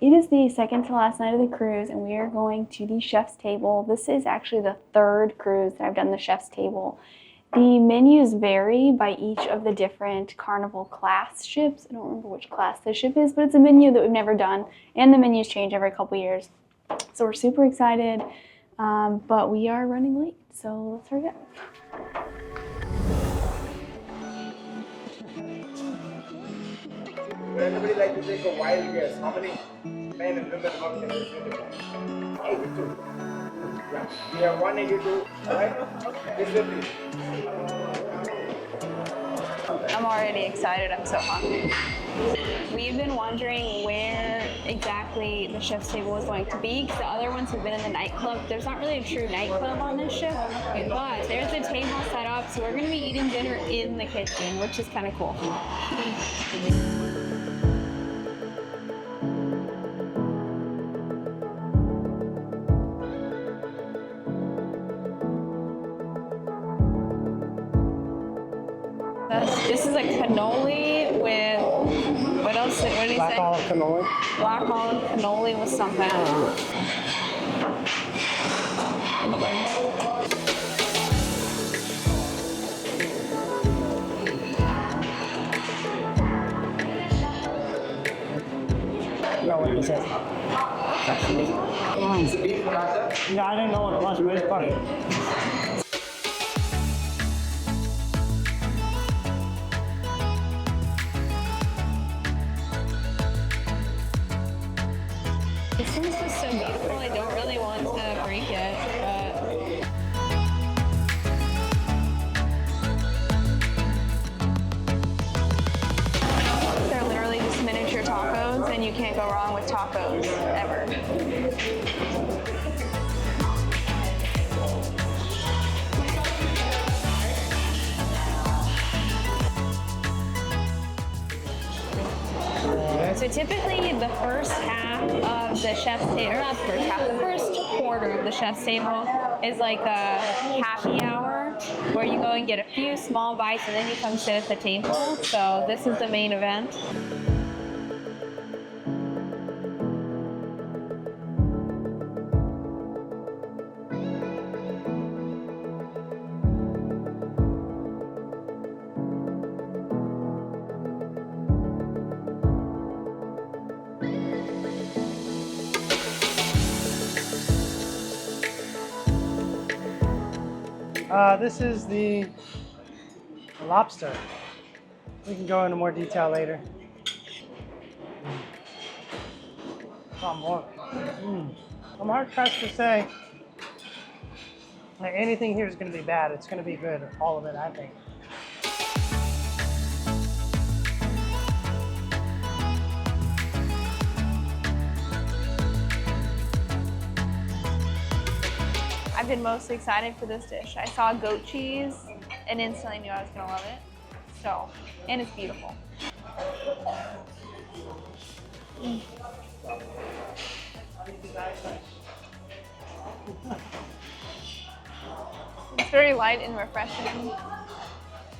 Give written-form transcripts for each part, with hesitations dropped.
It is the second to last night of the cruise, and we are going to the chef's table. This is actually the third cruise that I've done the chef's table. The menus vary by each of the different Carnival class ships. I don't remember which class this ship is, but it's a menu that we've never done, and the menus change every couple years. So we're super excited, but we are running late, so let's hurry up. Would anybody like to take a wild guess? How many men and women work in this uniform? 82. Yeah. We have 182, right? This will be. I'm already excited. I'm so hungry. We've been wondering where exactly the chef's table is going to be because the other ones have been in the nightclub. There's not really a true nightclub on this ship, but there's a table set up, so we're going to be eating dinner in the kitchen, which is kind of cool. This is a cannoli with, what else? What did he Black say? olive cannoli. Black olive cannoli with something. No, what is it? Yeah, I didn't know what it was, but it's funny. This one's just so beautiful. I don't really want to break it, but they're literally just miniature tacos, and you can't go wrong with tacos ever. So typically the first half of the chef's table, or not the first half, the first quarter of the chef's table is like a happy hour where you go and get a few small bites and then you come sit at the table. So this is the main event. This is the lobster. We can go into more detail later. More. I'm hard pressed to say that anything here is going to be bad. It's going to be good, all of it, I think. I've been most excited for this dish. I saw goat cheese and instantly knew I was gonna love it. So, and it's beautiful. It's very light and refreshing.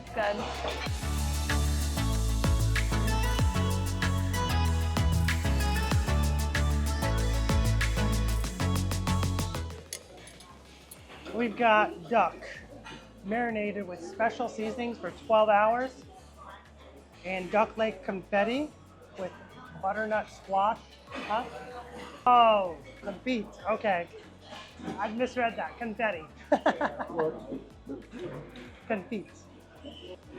It's good. We've got duck marinated with special seasonings for 12 hours and duck leg confetti with butternut squash. Huh? Oh, the beet. Okay. I misread that. Confetti. Confit.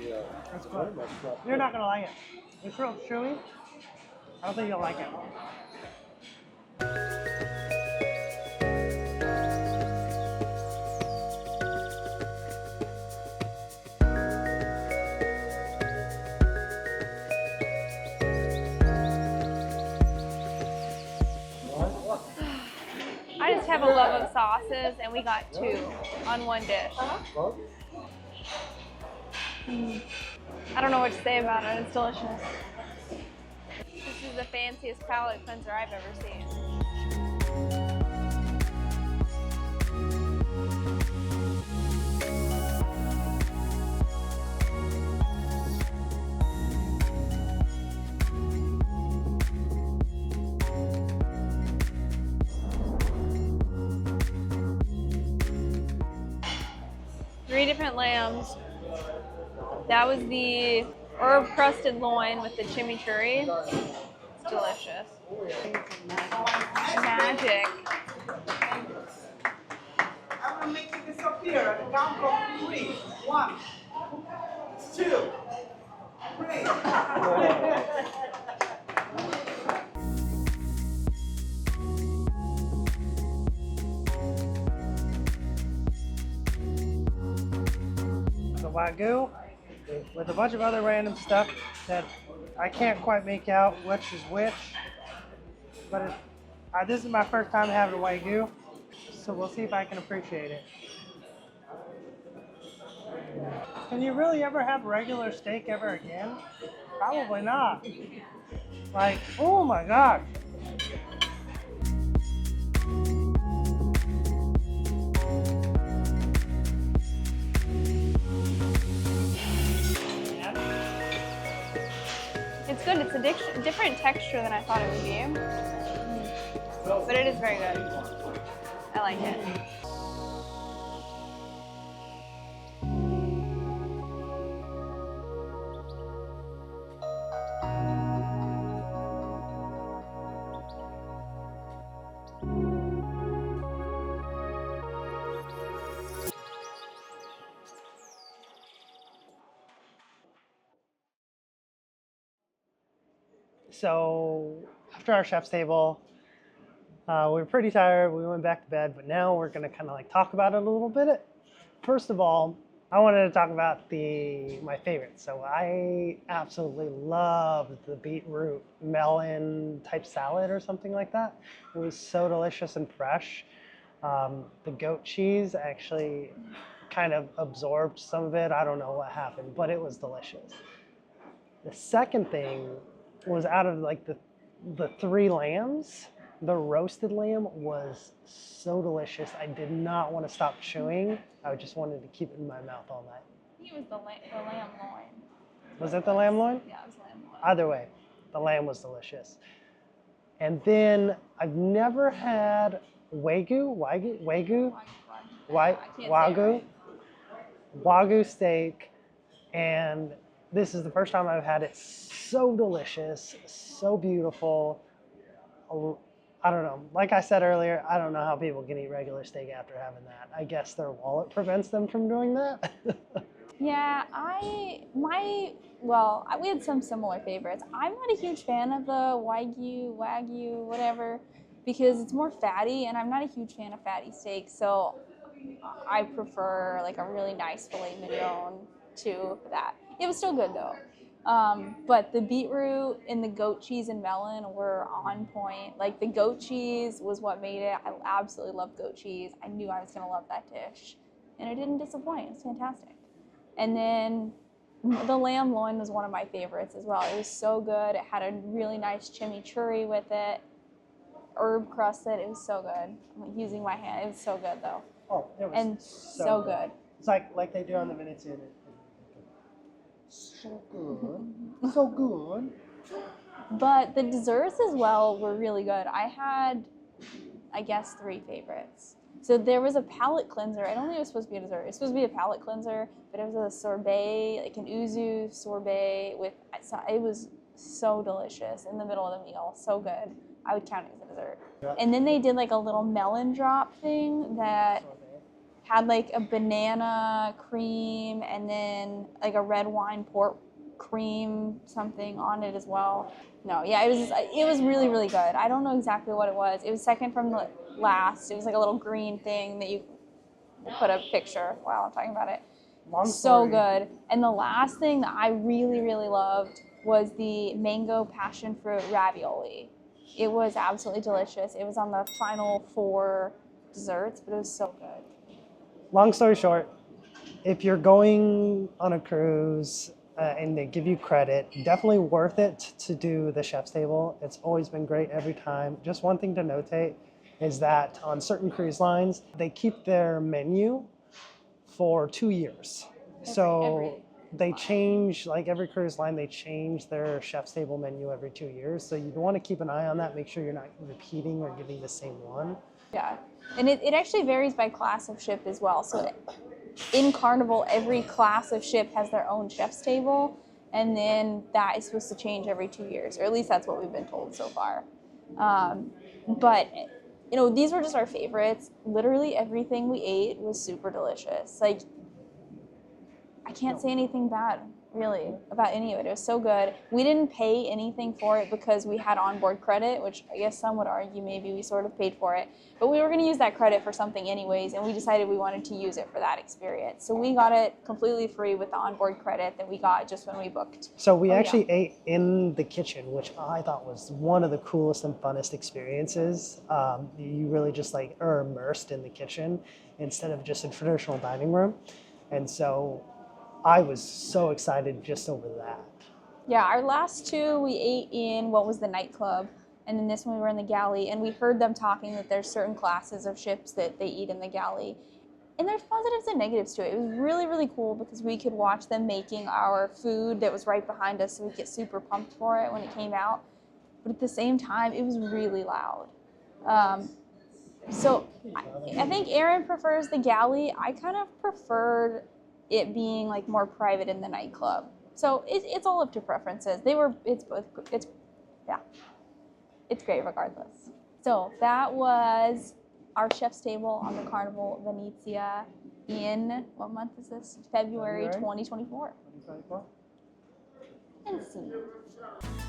Yeah. That's good. You're not going to like it. It's real chewy. I don't think you'll like it. I just have a love of sauces, and we got 2 on one dish. I don't know what to say about it. It's delicious. This is the fanciest palate cleanser I've ever seen. 3 different lambs. That was the herb crusted loin with the chimichurri. It's delicious. Magic. I'm gonna make it disappear at the count of 3. 1, 2, 3. The Wagyu with a bunch of other random stuff that I can't quite make out which is which. But this is my first time having a Wagyu, so we'll see if I can appreciate it. Can you really ever have regular steak ever again? Probably not. Like, oh my gosh. It's good. It's a different texture than I thought it would be. But it is very good. I like it. So after our chef's table, we were pretty tired. We went back to bed, but now we're gonna kind of like talk about it a little bit. First of all, I wanted to talk about my favorites. So I absolutely loved the beetroot melon type salad or something like that. It was so delicious and fresh. The goat cheese actually kind of absorbed some of it. I don't know what happened, but it was delicious. The second thing was out of like the 3 lambs, the roasted lamb was so delicious. I did not want to stop chewing. I just wanted to keep it in my mouth all night. I think it was the lamb loin. Was it the lamb loin? Yeah, it was lamb loin. Either way, the lamb was delicious. And then I've never had Wagyu steak, and this is the first time I've had it. So delicious, so beautiful. I don't know. Like I said earlier, I don't know how people can eat regular steak after having that. I guess their wallet prevents them from doing that. Yeah, we had some similar favorites. I'm not a huge fan of the Wagyu, whatever, because it's more fatty, and I'm not a huge fan of fatty steaks, so I prefer like a really nice filet mignon to that. It was still good though. But the beetroot and the goat cheese and melon were on point. Like the goat cheese was what made it. I absolutely love goat cheese. I knew I was gonna love that dish, and it didn't disappoint. It's fantastic. And then the lamb loin was one of my favorites as well. It was so good. It had a really nice chimichurri with it, herb crusted. It was so good. I'm using my hand. It was so good though. Oh, it was And so good. It's like they do on the Venezia. So good. So good. But the desserts as well were really good. I had, I guess, 3 favorites. So there was a palate cleanser. I don't think it was supposed to be a dessert. It was supposed to be a palate cleanser, but it was a sorbet, like an yuzu sorbet with, it was so delicious in the middle of the meal. So good. I would count it as a dessert. Yeah. And then they did like a little melon drop thing that had like a banana cream and then like a red wine port cream something on it as well. No, yeah, it was really, really good. I don't know exactly what it was. It was second from the last. It was like a little green thing that you put a picture while I'm talking about it. Long So story. good. And the last thing that I really, really loved was the mango passion fruit ravioli. It was absolutely delicious. It was on the final 4 desserts, but it was so good. Long story short, if you're going on a cruise and they give you credit, definitely worth it to do the chef's table. It's always been great every time. Just one thing to notate is that on certain cruise lines, they keep their menu for 2 years. So they change, like every cruise line, they change their chef's table menu every 2 years. So you want to keep an eye on that, make sure you're not repeating or getting the same one. Yeah, and it actually varies by class of ship as well. So in Carnival, every class of ship has their own chef's table, and then that is supposed to change every 2 years, or at least that's what we've been told so far. But you know, these were just our favorites. Literally everything we ate was super delicious. Like, I can't say anything bad, really, about any of it. It was so good. We didn't pay anything for it because we had onboard credit, which I guess some would argue maybe we sort of paid for it. But we were going to use that credit for something anyways, and we decided we wanted to use it for that experience. So we got it completely free with the onboard credit that we got just when we booked. So we actually ate in the kitchen, which I thought was one of the coolest and funnest experiences. You really just like are immersed in the kitchen instead of just a traditional dining room. And so I was so excited just over that. Yeah, our last two we ate in what was the nightclub, and then this one we were in the galley, and we heard them talking that there's certain classes of ships that they eat in the galley. And there's positives and negatives to it. It was really, really cool because we could watch them making our food that was right behind us, so we'd get super pumped for it when it came out. But at the same time, it was really loud. So I think Aaron prefers the galley. I kind of preferred it being like more private in the nightclub. So it's all up to preferences. It's great regardless. So that was our chef's table on the Carnival Venezia in, what month is this? February 2024. 2024. And see.